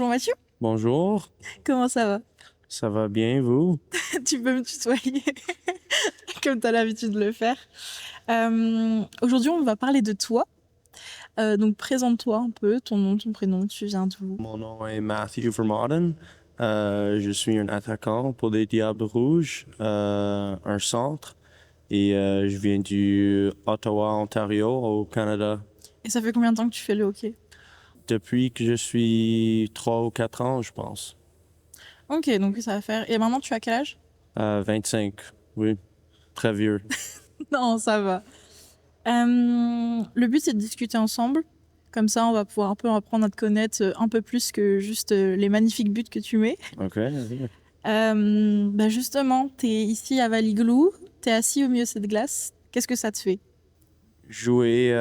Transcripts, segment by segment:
Bonjour Mathieu, Bonjour, comment ça va? ça va bien, vous? Tu peux me tutoyer comme tu as l'habitude de le faire. Aujourd'hui, on va parler de toi. Donc présente-toi un peu, ton nom, ton prénom, tu viens d'où? Mon nom est Matthew Vermauden. Je suis un attaquant pour les Diables Rouges, un centre, et je viens du Ottawa, Ontario, au Canada. Et ça fait combien de temps que tu fais le hockey? Depuis que je suis 3 ou 4 ans, je pense. Ok, donc ça va faire. Et maintenant, tu as quel âge? 25, oui, très vieux. Non, ça va. Le but, c'est de discuter ensemble. Comme ça, on va pouvoir un peu apprendre à te connaître un peu plus que juste les magnifiques buts que tu mets. OK. Justement, tu es ici à Valiglou, tu es assis au milieu de cette glace. Qu'est-ce que ça te fait? Jouer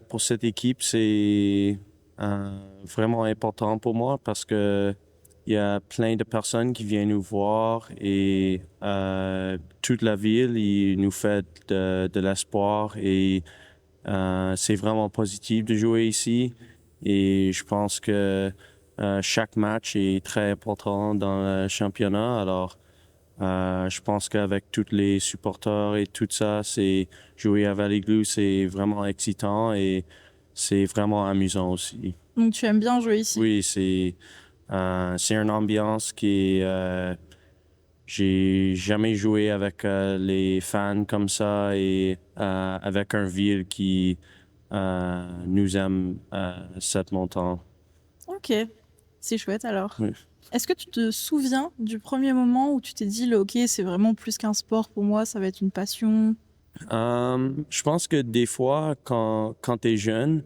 pour cette équipe, c'est vraiment important pour moi parce que il y a plein de personnes qui viennent nous voir et toute la ville, il nous fait de l'espoir et c'est vraiment positif de jouer ici. Et je pense que chaque match est très important dans le championnat. Alors, je pense qu'avec tous les supporters et tout ça, c'est jouer à Valley Glue, c'est vraiment excitant et c'est vraiment amusant aussi. Donc tu aimes bien jouer ici. Oui, c'est une ambiance qui est, j'ai jamais joué avec les fans comme ça et avec un ville qui nous aime cette montant. Ok, c'est chouette alors. Oui. Est-ce que tu te souviens du premier moment où tu t'es dit le hockey c'est vraiment plus qu'un sport pour moi, ça va être une passion? Je pense que des fois, quand tu es jeune,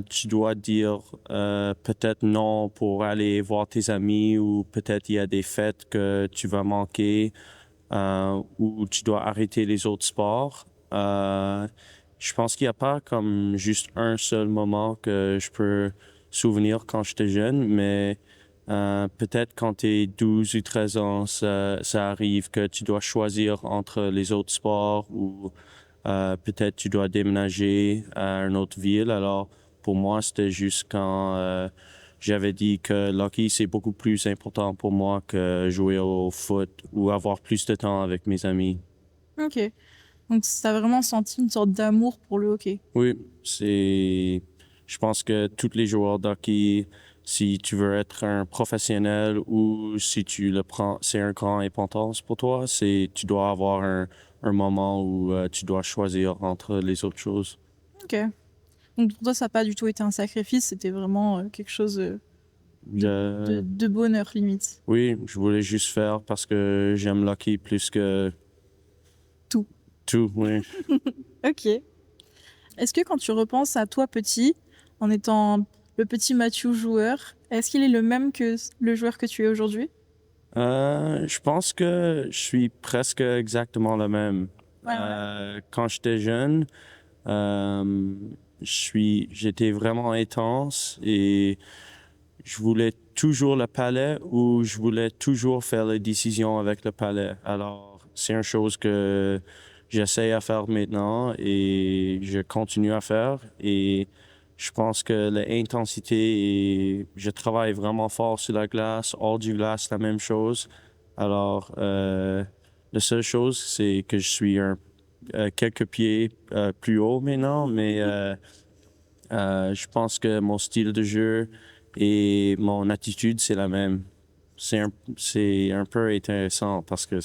tu dois dire peut-être non pour aller voir tes amis ou peut-être il y a des fêtes que tu vas manquer ou tu dois arrêter les autres sports. Je pense qu'il n'y a pas comme juste un seul moment que je peux souvenir quand j'étais jeune, mais peut-être quand tu es 12 ou 13 ans, ça arrive que tu dois choisir entre les autres sports ou peut-être tu dois déménager à une autre ville. Alors, pour moi, c'était juste quand j'avais dit que l'hockey, c'est beaucoup plus important pour moi que jouer au foot ou avoir plus de temps avec mes amis. Ok, donc tu as vraiment senti une sorte d'amour pour le hockey. Oui, je pense que tous les joueurs d'hockey, si tu veux être un professionnel ou si tu le prends, c'est un grand importance pour toi, tu dois avoir un moment où tu dois choisir entre les autres choses. Ok, donc pour toi ça n'a pas du tout été un sacrifice, c'était vraiment quelque chose de bonheur limite. Oui, je voulais juste faire parce que j'aime l'hockey plus que Tout. tout, oui. Ok. Est-ce que quand tu repenses à toi petit, en étant le petit Mathieu joueur, est-ce qu'il est le même que le joueur que tu es aujourd'hui? Je pense que je suis presque exactement le même. Ouais, ouais. Quand j'étais jeune, euh, j'étais vraiment intense et je voulais toujours le palais ou je voulais toujours faire les décisions avec le palais. Alors, c'est une chose que j'essaie à faire maintenant et je continue à faire. Et je pense que l'intensité et je travaille vraiment fort sur la glace, hors du glace, la même chose. Alors, la seule chose, c'est que je suis quelques pieds plus haut maintenant, mais je pense que mon style de jeu et mon attitude, c'est la même. C'est un peu intéressant parce que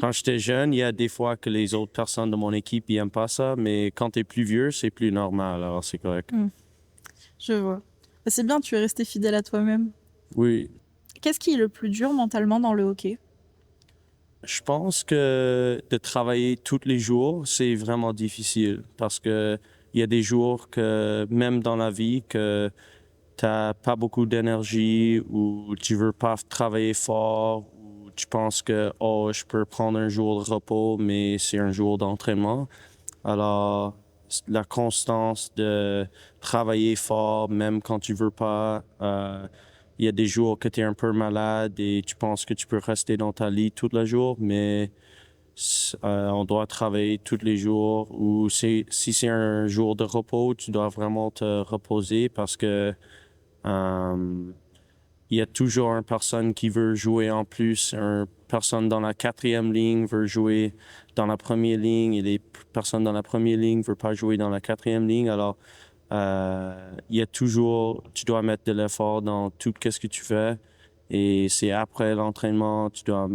quand j'étais jeune, il y a des fois que les autres personnes de mon équipe n'aiment pas ça, mais quand tu es plus vieux, c'est plus normal, alors c'est correct. Je vois. Bah, c'est bien, tu es resté fidèle à toi-même. Oui, Qu'est-ce qui est le plus dur mentalement dans le hockey? je pense que de travailler tous les jours, c'est vraiment difficile parce que il y a des jours que, même dans la vie, que t'as pas beaucoup d'énergie ou tu veux pas travailler fort ou tu penses que oh je peux prendre un jour de repos mais c'est un jour d'entraînement. Alors la constance de travailler fort même quand tu veux pas, il y a des jours que tu es un peu malade et tu penses que tu peux rester dans ta lit tout le jour mais on doit travailler tous les jours ou si c'est un jour de repos tu dois vraiment te reposer parce que Euh, il y a toujours une personne qui veut jouer en plus, une personne dans la quatrième ligne veut jouer dans la première ligne et les personnes dans la première ligne ne veulent pas jouer dans la quatrième ligne. Alors, il y a toujours, tu dois mettre de l'effort dans tout ce que tu fais et c'est après l'entraînement, tu dois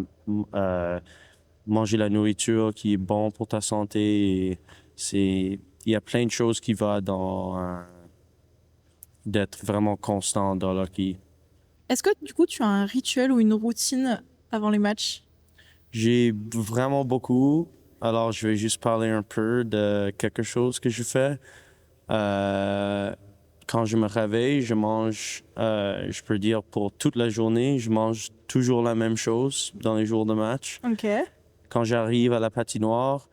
manger la nourriture qui est bon pour ta santé et il y a plein de choses qui vont dans d'être vraiment constant dans l'hockey. Est-ce que du coup tu as un rituel ou une routine avant les matchs? J'ai vraiment beaucoup. Alors, je vais juste parler un peu de quelque chose que je fais. Euh, Quand je me réveille, je mange, je peux dire pour toute la journée, je mange toujours la même chose dans les jours de match. Ok, Quand j'arrive à la patinoire,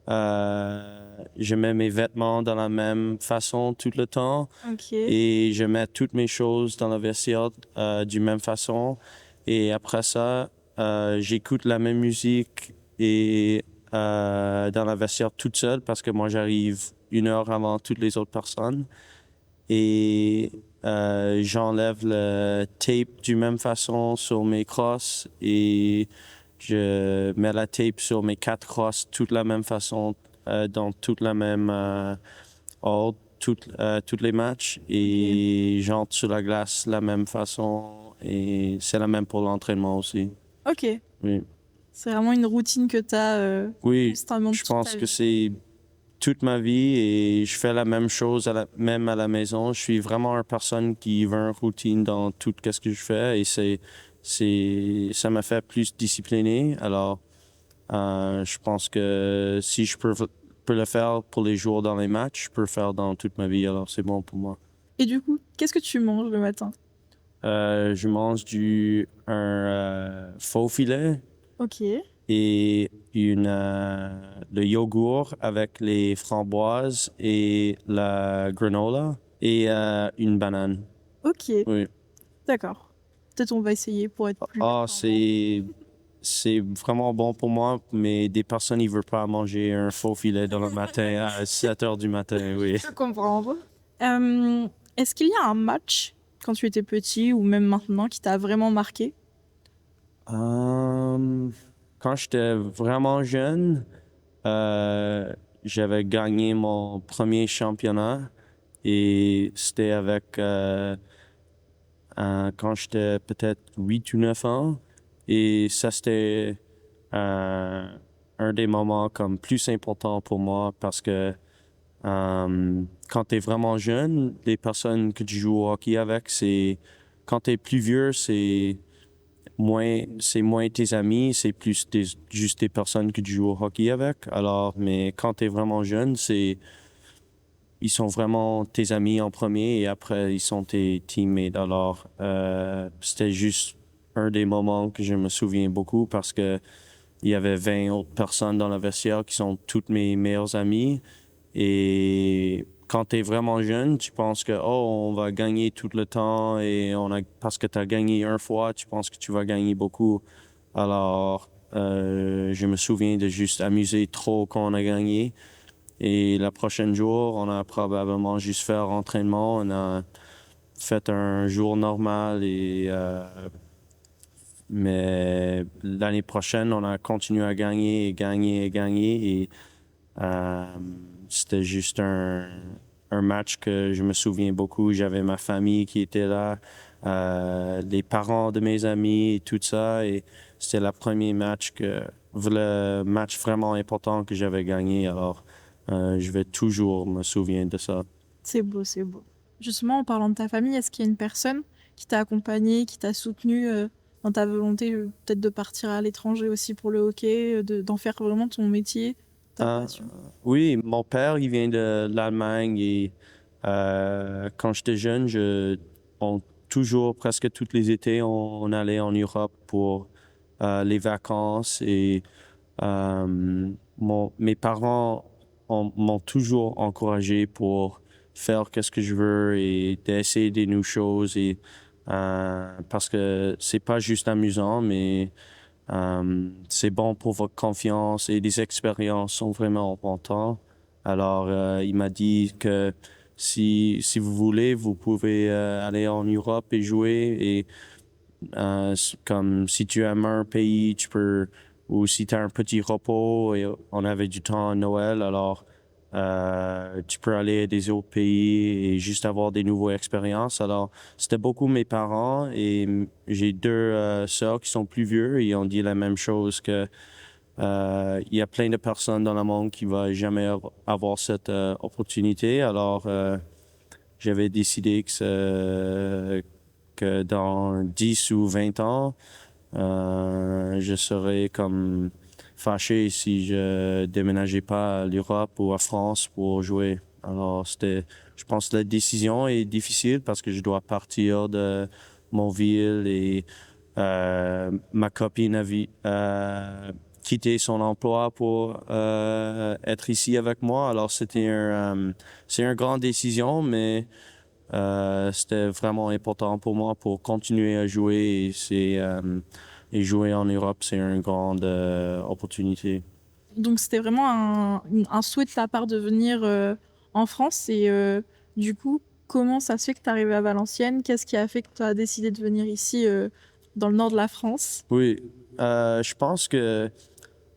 je mets mes vêtements dans la même façon tout le temps ok, et je mets toutes mes choses dans le vestiaire du même façon. Et après ça, j'écoute la même musique et dans la vestiaire toute seule parce que moi j'arrive 1 heure avant toutes les autres personnes et j'enlève le tape du même façon sur mes crosses et je mets la tape sur mes 4 crosses toute la même façon dans toute la même ordre toutes les matchs et j'entre sur la glace la même façon et c'est la même pour l'entraînement aussi. ok. Oui, C'est vraiment une routine que tu as oui, constamment je toute pense ta que vie. c'est toute ma vie et je fais la même chose même à la maison. Je suis vraiment une personne qui veut une routine dans tout ce que je fais et ça m'a fait plus discipliné. Alors, je pense que si je peux le faire pour les jours dans les matchs, je peux le faire dans toute ma vie. Alors, c'est bon pour moi. Et du coup, qu'est-ce que tu manges le matin? Je mange un faux filet Ok, et le yogourt avec les framboises et la granola et une banane. ok, Oui. d'accord. Peut-être on va essayer pour être plus Ah, performant. c'est vraiment bon pour moi, mais des personnes ne veulent pas manger un faux filet dans le matin à 7 heures du matin, oui. Je comprends. Est-ce qu'il y a un match, quand tu étais petit ou même maintenant, qui t'a vraiment marqué? Euh, Quand j'étais vraiment jeune, euh, j'avais gagné mon premier championnat et c'était avec quand j'étais peut-être 8 ou 9 ans. Et ça, c'était euh, un des moments comme plus importants pour moi parce que quand tu es vraiment jeune, les personnes que tu joues au hockey avec, quand tu es plus vieux, c'est moins tes amis, c'est plus juste des personnes que tu joues au hockey avec. Alors, mais quand tu es vraiment jeune, ils sont vraiment tes amis en premier et après, ils sont tes teammates. Alors, c'était juste un des moments que je me souviens beaucoup parce que il y avait 20 autres personnes dans le vestiaire qui sont toutes mes meilleures amies. Et quand tu es vraiment jeune, tu penses que, oh, on va gagner tout le temps et parce que tu as gagné une fois, tu penses que tu vas gagner beaucoup. Alors, je me souviens de juste amuser trop quand on a gagné. Et la prochaine jour, on a probablement juste fait entraînement. On a fait un jour normal mais l'année prochaine, on a continué à gagner et gagner et gagner. Et euh, c'était juste un match que je me souviens beaucoup. J'avais ma famille qui était là, les parents de mes amis et tout ça. Et c'était le match vraiment important que j'avais gagné. Alors, je vais toujours me souvenir de ça. C'est beau, c'est beau. Justement, en parlant de ta famille, est-ce qu'il y a une personne qui t'a accompagné, qui t'a soutenu dans ta volonté peut-être de partir à l'étranger aussi pour le hockey, d'en faire vraiment ton métier, ta Euh, passion? oui, mon père, il vient de l'Allemagne et quand j'étais jeune, toujours, presque tous les étés, on allait en Europe pour les vacances et mes parents m'ont toujours encouragé pour faire qu'est-ce que je veux et d'essayer des nouvelles choses et parce que c'est pas juste amusant, mais c'est bon pour votre confiance et les expériences sont vraiment importantes. Alors, il m'a dit que si vous voulez, vous pouvez aller en Europe et jouer. Et comme si tu aimes un pays, tu peux, ou si tu as un petit repos et on avait du temps à Noël, alors tu peux aller à des autres pays et juste avoir des nouvelles expériences. Alors, c'était beaucoup mes parents et j'ai deux sœurs qui sont plus vieux et ont dit la même chose que il y a plein de personnes dans le monde qui vont jamais avoir cette opportunité. Alors, j'avais décidé que dans 10 ou 20 ans, je serais comme fâché si je déménageais pas à l'Europe ou à France pour jouer. Alors, je pense que la décision est difficile parce que je dois partir de mon ville et ma copine quitté son emploi pour être ici avec moi. Alors, c'est une grande décision, mais c'était vraiment important pour moi pour continuer à jouer et jouer en Europe, c'est une grande opportunité. Donc c'était vraiment un souhait de ta part de venir en France et du coup, comment ça se fait que tu arrivé à Valenciennes? Qu'est-ce qui a fait que tu as décidé de venir ici dans le nord de la France? Oui, je pense que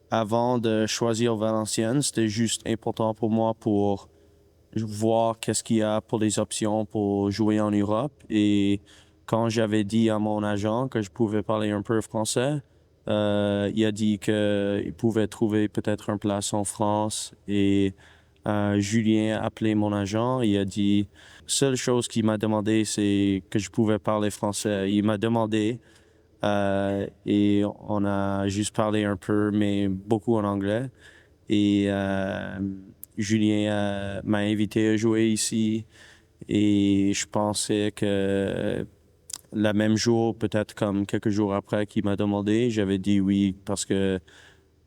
avant de choisir Valenciennes, c'était juste important pour moi pour voir qu'est-ce qu'il y a pour des options pour jouer en Europe. Et quand j'avais dit à mon agent que je pouvais parler un peu français, il a dit qu'il pouvait trouver peut-être une place en France. Et Julien a appelé mon agent. Il a dit, seule chose qu'il m'a demandé, c'est que je pouvais parler français. Il m'a demandé et on a juste parlé un peu, mais beaucoup en anglais. Et Julien m'a invité à jouer ici. Et je pensais que la même jour, peut-être comme quelques jours après qu'il m'a demandé, j'avais dit oui parce que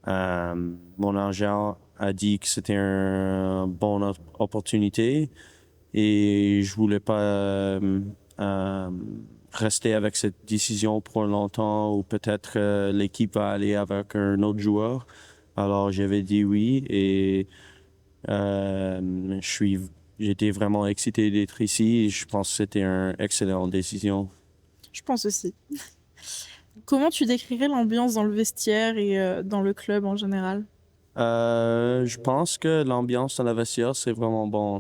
mon agent a dit que c'était une bonne opportunité et je voulais pas euh, rester avec cette décision pour longtemps ou peut-être l'équipe va aller avec un autre joueur. Alors j'avais dit oui et j'étais vraiment excité d'être ici et je pense que c'était une excellente décision. Je pense aussi. Comment tu décrirais l'ambiance dans le vestiaire et dans le club en général? Je pense que l'ambiance dans la vestiaire, c'est vraiment bon.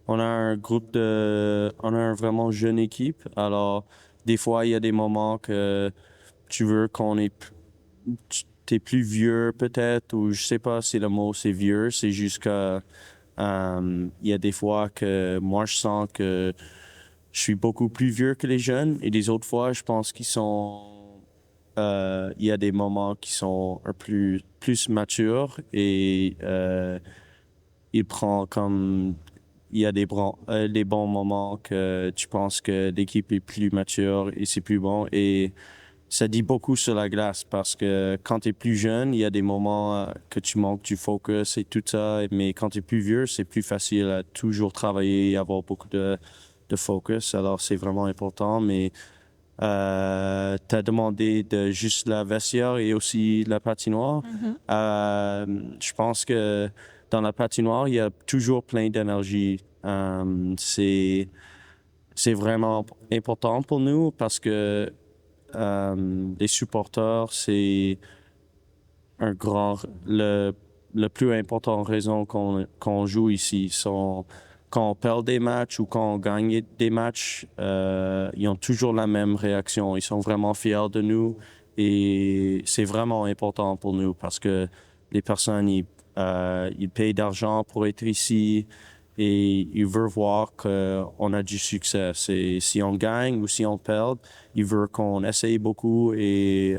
On a un on a une vraiment jeune équipe. Alors, des fois, il y a des moments que tu veux t'es plus vieux peut-être, ou je sais pas si le mot c'est vieux, c'est juste que, il y a des fois que moi je sens que je suis beaucoup plus vieux que les jeunes et des autres fois, je pense il y a des moments qui sont plus matures et il prend comme, il y a des bons moments que tu penses que l'équipe est plus mature et c'est plus bon et ça dit beaucoup sur la glace parce que quand tu es plus jeune, il y a des moments que tu manques du focus et tout ça, mais quand tu es plus vieux, c'est plus facile à toujours travailler et avoir beaucoup de focus. Alors c'est vraiment important, mais tu as demandé de juste la vestiaire et aussi la patinoire. Mhm. Je pense que dans la patinoire, il y a toujours plein d'énergie. C'est vraiment important pour nous parce que les supporters, c'est un grand, le plus important raison qu'on joue ici. Quand on perd des matchs ou quand on gagne des matchs, ils ont toujours la même réaction. Ils sont vraiment fiers de nous et c'est vraiment important pour nous parce que les personnes, ils payent d'argent pour être ici et ils veulent voir qu'on a du succès. Si on gagne ou si on perd, ils veulent qu'on essaye beaucoup et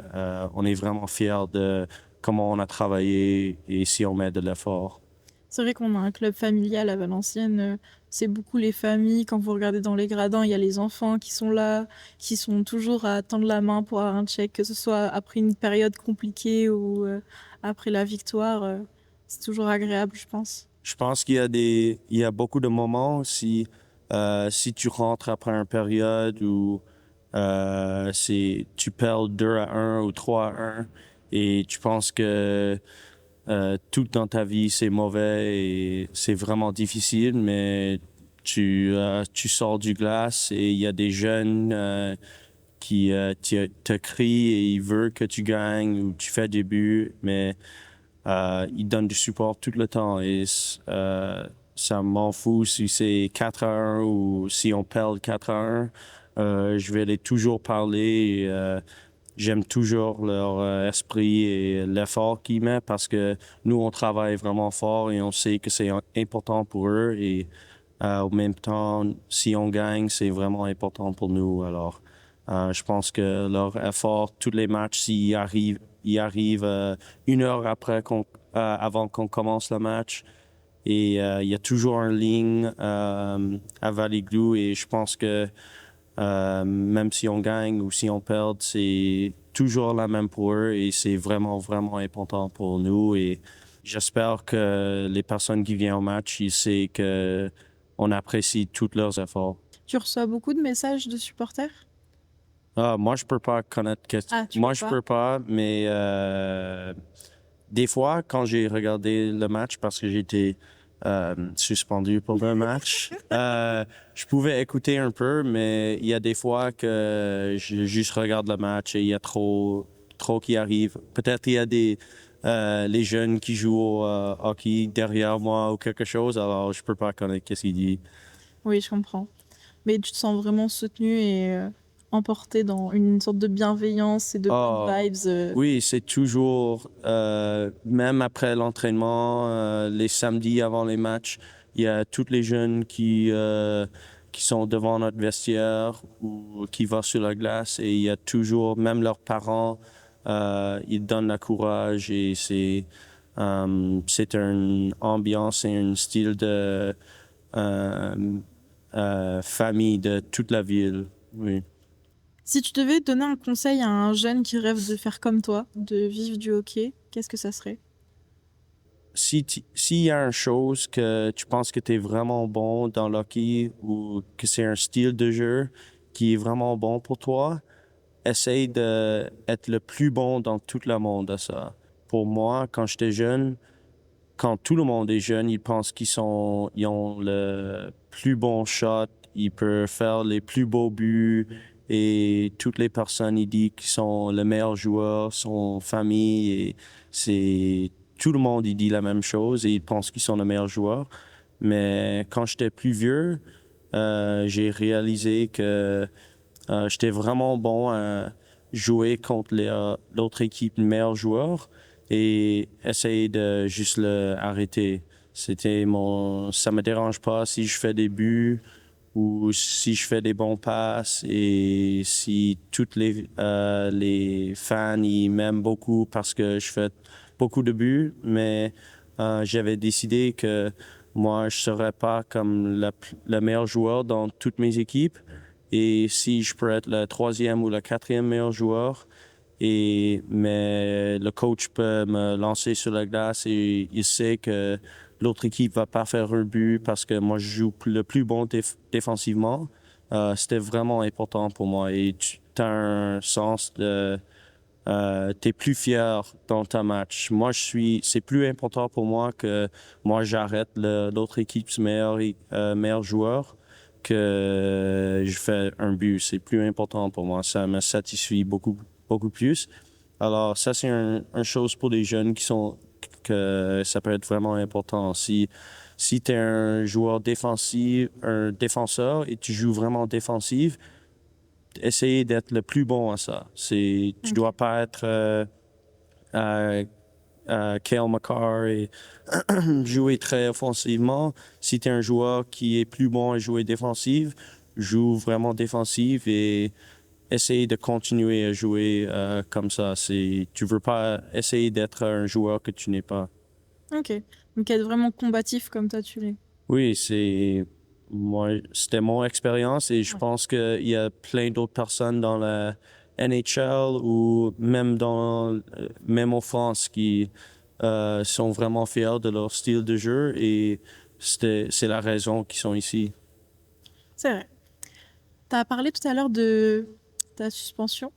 on est vraiment fiers de comment on a travaillé et si on met de l'effort. C'est vrai qu'on a un club familial à Valenciennes. C'est beaucoup les familles. Quand vous regardez dans les gradins, il y a les enfants qui sont là, qui sont toujours à tendre la main pour avoir un check, que ce soit après une période compliquée ou après la victoire. C'est toujours agréable, je pense. Je pense il y a beaucoup de moments si tu rentres après une période où tu perds 2-1 ou 3-1 et tu penses que tout dans ta vie c'est mauvais et c'est vraiment difficile, mais tu sors du glace et il y a des jeunes qui te crient et ils veulent que tu gagnes ou tu fais des buts, mais ils donnent du support tout le temps et ça m'en fout si c'est 4-1 ou si on perd 4-1. Je vais les toujours parler. J'aime toujours leur esprit et l'effort qu'ils mettent parce que nous, on travaille vraiment fort et on sait que c'est important pour eux. Et au même temps, si on gagne, c'est vraiment important pour nous. Alors, je pense que leur effort, tous les matchs, ils arrivent 1 heure avant qu'on commence le match. Et il y a toujours une ligne à Valley Glue et je pense que même si on gagne ou si on perd, c'est toujours la même pour eux et c'est vraiment, vraiment important pour nous. Et j'espère que les personnes qui viennent au match, ils savent que on apprécie tous leurs efforts. Tu reçois beaucoup de messages de supporters? Moi, je peux pas connaître Ah, tu moi, peux je pas? peux pas, mais des fois, quand j'ai regardé le match, parce que j'étais suspendu pour un match, je pouvais écouter un peu, mais il y a des fois que je juste regarde le match et il y a trop qui arrive. Peut-être il y a les jeunes qui jouent au hockey derrière moi ou quelque chose, alors je peux pas connaître qu'est-ce qu'il dit. Oui, je comprends. Mais tu te sens vraiment soutenu et emporté dans une sorte de bienveillance et de bonnes Ah, vibes. oui, c'est toujours, même après l'entraînement, les samedis avant les matchs, il y a tous les jeunes qui sont devant notre vestiaire ou qui vont sur la glace et il y a toujours, même leurs parents, ils donnent le courage et c'est une ambiance et un style de euh, famille de toute la ville. Oui. Si tu devais donner un conseil à un jeune qui rêve de faire comme toi, de vivre du hockey, qu'est-ce que ça serait? S'il y a une chose que tu penses que tu es vraiment bon dans le hockey ou que c'est un style de jeu qui est vraiment bon pour toi, essaye d'être le plus bon dans tout le monde à ça. Pour moi, quand j'étais jeune, quand tout le monde est jeune, ils pensent ils ont le plus bon shot, ils peuvent faire les plus beaux buts et toutes les personnes, ils disent qu'ils sont le meilleur joueur, sont famille et c'est tout le monde, il dit la même chose et ils pensent qu'ils sont le meilleur joueur. Mais quand j'étais plus vieux, j'ai réalisé que j'étais vraiment bon à jouer contre l'autre équipe, le meilleur joueur, et essayer de juste le arrêter. Ça me dérange pas si je fais des buts ou si je fais des bons passes et si toutes les fans ils m'aiment beaucoup parce que je fais beaucoup de buts, mais j'avais décidé que moi je serais pas comme le meilleur joueur dans toutes mes équipes et si je peux être le troisième ou le quatrième meilleur joueur, mais le coach peut me lancer sur la glace et il sait que l'autre équipe va pas faire un but parce que moi je joue le plus bon défensivement. C'était vraiment important pour moi et tu as un sens de t'es plus fier dans ta match. C'est plus important pour moi que moi j'arrête l'autre équipe meilleur joueur que je fais un but. C'est plus important pour moi. Ça me satisfait beaucoup plus. Alors ça c'est une chose pour les jeunes que ça peut être vraiment important. Si tu es un joueur défensif, un défenseur et tu joues vraiment défensif, essayer d'être le plus bon à ça. Tu Ok. dois pas être euh, Cale Makar et jouer très offensivement. Si tu es un joueur qui est plus bon à jouer défensif, joue vraiment défensif et essaye de continuer à jouer comme ça. Tu veux pas essayer d'être un joueur que tu n'es pas. Ok. Donc être vraiment combatif comme toi tu l'es. Oui, c'était mon expérience et je Ouais. pense qu'il y a plein d'autres personnes dans la NHL ou même en France qui sont vraiment fiers de leur style de jeu et c'est la raison qu'ils sont ici. C'est vrai. T'as parlé tout à l'heure de ta suspension.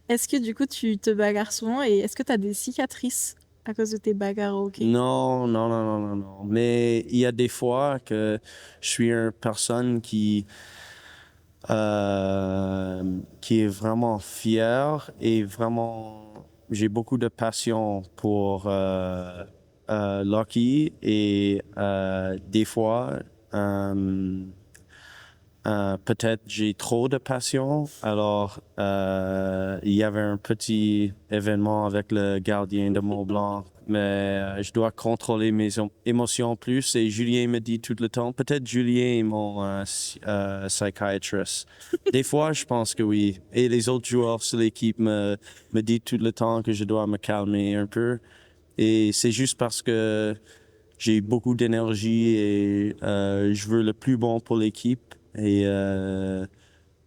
Est-ce que du coup tu te bagarres souvent et est-ce que t'as des cicatrices? à cause de tes bagarres au hockey? Non, non, non, non, non, non. Mais il y a des fois que je suis une personne qui est vraiment fière et vraiment, j'ai beaucoup de passion pour l'hockey et des fois, euh, peut-être j'ai trop de passion. Alors, il y avait un petit événement avec le gardien de Mont-Blanc, mais je dois contrôler mes émotions plus. Et Julien me dit tout le temps, peut-être Julien est mon psychiatrist. Des fois, je pense que oui. Et les autres joueurs sur l'équipe me disent tout le temps que je dois me calmer un peu. Et c'est juste parce que j'ai beaucoup d'énergie et je veux le plus bon pour l'équipe. Et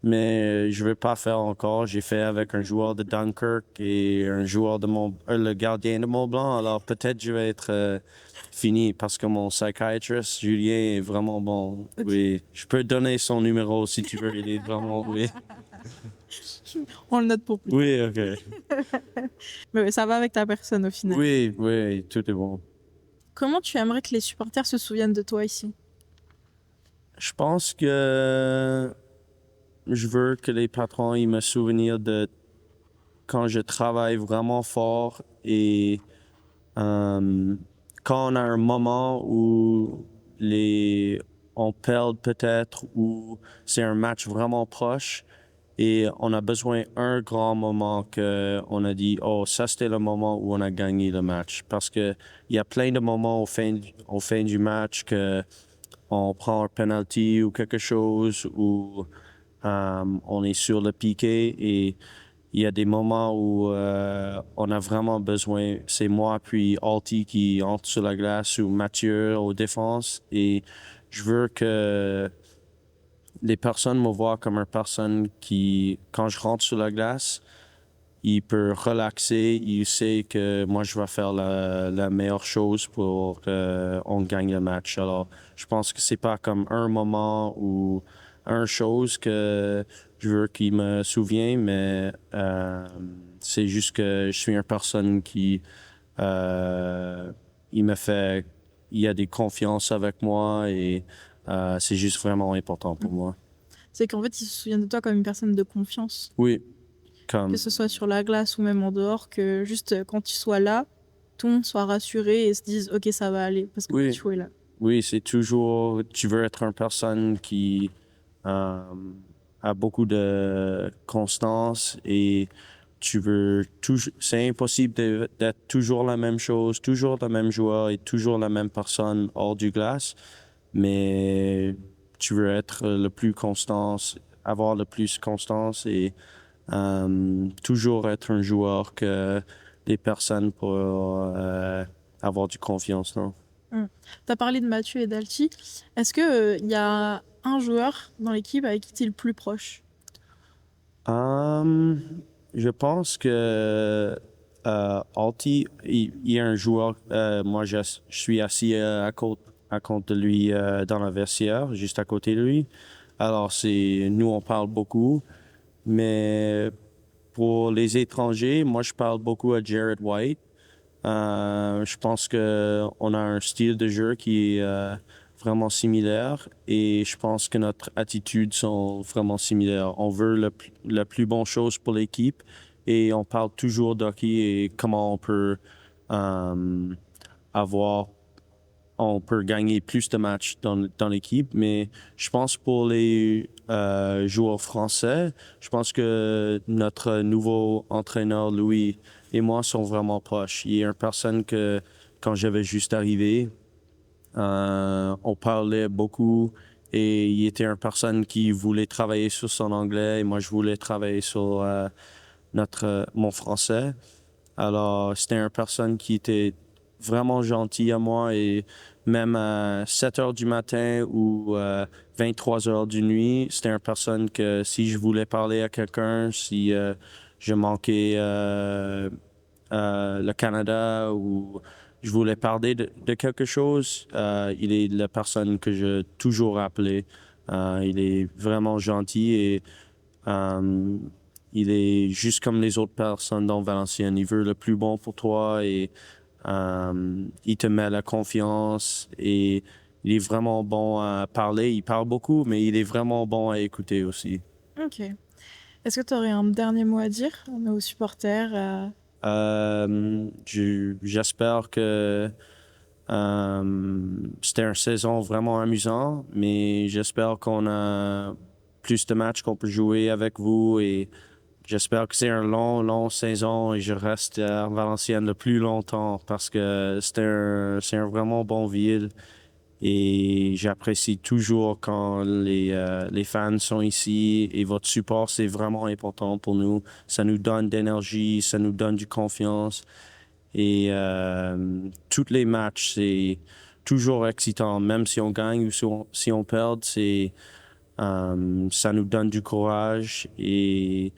mais je veux pas faire encore. J'ai fait avec un joueur de Dunkirk et un joueur de le gardien de Mont-Blanc. Alors peut-être je vais être fini parce que mon psychiatrist Julien est vraiment bon. Ok. Oui, je peux te donner son numéro si tu veux. Il est vraiment oui. On le note pour plus. Oui, ok. Mais ouais, ça va avec ta personne au final. Oui, oui, tout est bon. Comment tu aimerais que les supporters se souviennent de toi ici? Je pense que je veux que les patrons ils me souviennent de quand je travaille vraiment fort et euh, quand on a un moment où on perd peut-être ou c'est un match vraiment proche et on a besoin d'un grand moment que on a dit oh ça c'était le moment où on a gagné le match parce que il y a plein de moments au fin du match que on prend un penalty ou quelque chose ou on est sur le piqué et il y a des moments où on a vraiment besoin, c'est moi puis Alti qui entre sur la glace ou Mathieu aux défenses et je veux que les personnes me voient comme une personne qui, quand je rentre sur la glace, il peut relaxer, il sait que moi je vais faire la meilleure chose pour qu'on gagne le match. Alors, je pense que c'est pas comme un moment ou une chose que je veux qu'il me souvienne, mais c'est juste que je suis une personne qui euh, il me fait, il a des confiances avec moi et c'est juste vraiment important pour moi. C'est qu'en fait, ils se souviennent de toi comme une personne de confiance. Oui, Que comme ce soit sur la glace ou même en dehors, que juste quand tu sois là, tout le monde soit rassuré et se dise ok ça va aller parce que oui. tu es là. Oui, c'est toujours, tu veux être une personne qui euh, a beaucoup de constance et tu veux toujours, c'est impossible d'être toujours la même chose, toujours le même joueur et toujours la même personne hors du glace, mais tu veux être le plus constant, avoir le plus constance et toujours être un joueur que les personnes peuvent avoir du confiance, non? Tu as parlé de Mathieu et d'Alti. Est-ce que il y a un joueur dans l'équipe avec qui tu es le plus proche? Hum, je pense que Alti, il y a un joueur, moi je suis assis à côté de lui dans la vestiaire, juste à côté de lui. Alors nous on parle beaucoup, mais pour les étrangers, moi je parle beaucoup à Jared White. Je pense que on a un style de jeu qui est vraiment similaire et je pense que notre attitude sont vraiment similaires. On veut la plus bonne chose pour l'équipe et on parle toujours d'hockey et comment on peut euh, avoir on peut gagner plus de matchs dans l'équipe, mais je pense pour les joueurs français, je pense que notre nouveau entraîneur, Louis, et moi sont vraiment proches. Il est une personne que, quand j'avais juste arrivé, on parlait beaucoup et il était une personne qui voulait travailler sur son anglais et moi je voulais travailler sur mon français. Alors, c'était une personne qui était vraiment gentille à moi et même à 7 heures du matin ou 23 heures du nuit, c'était une personne que si je voulais parler à quelqu'un, si je manquais le Canada ou je voulais parler de quelque chose, il est la personne que je toujours appelé. Il est vraiment gentil et euh, il est juste comme les autres personnes dans Valenciennes. Il veut le plus bon pour toi et Il te met la confiance et il est vraiment bon à parler. Il parle beaucoup, mais il est vraiment bon à écouter aussi. Ok. Est-ce que tu aurais un dernier mot à dire à nos supporters? J'espère que c'était une saison vraiment amusante, mais j'espère qu'on a plus de matchs qu'on peut jouer avec vous et j'espère que c'est une longue saison et je reste à Valenciennes le plus longtemps parce que c'est un vraiment bon ville et j'apprécie toujours quand les fans sont ici et votre support, c'est vraiment important pour nous. Ça nous donne d'énergie, ça nous donne du confiance et tous les matchs, c'est toujours excitant, même si on gagne ou si on perd, ça nous donne du courage et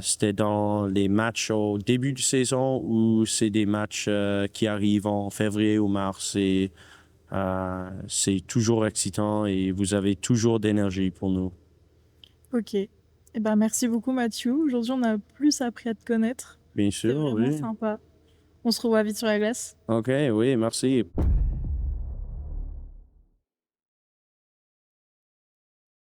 c'était dans les matchs au début de saison ou c'est des matchs qui arrivent en février ou mars et c'est toujours excitant et vous avez toujours d'énergie pour nous. Ok. Eh ben, merci beaucoup, Mathieu. Aujourd'hui, on a plus appris à te connaître. Bien C'était sûr, vraiment oui. sympa. On se revoit vite sur la glace. OK, oui, merci.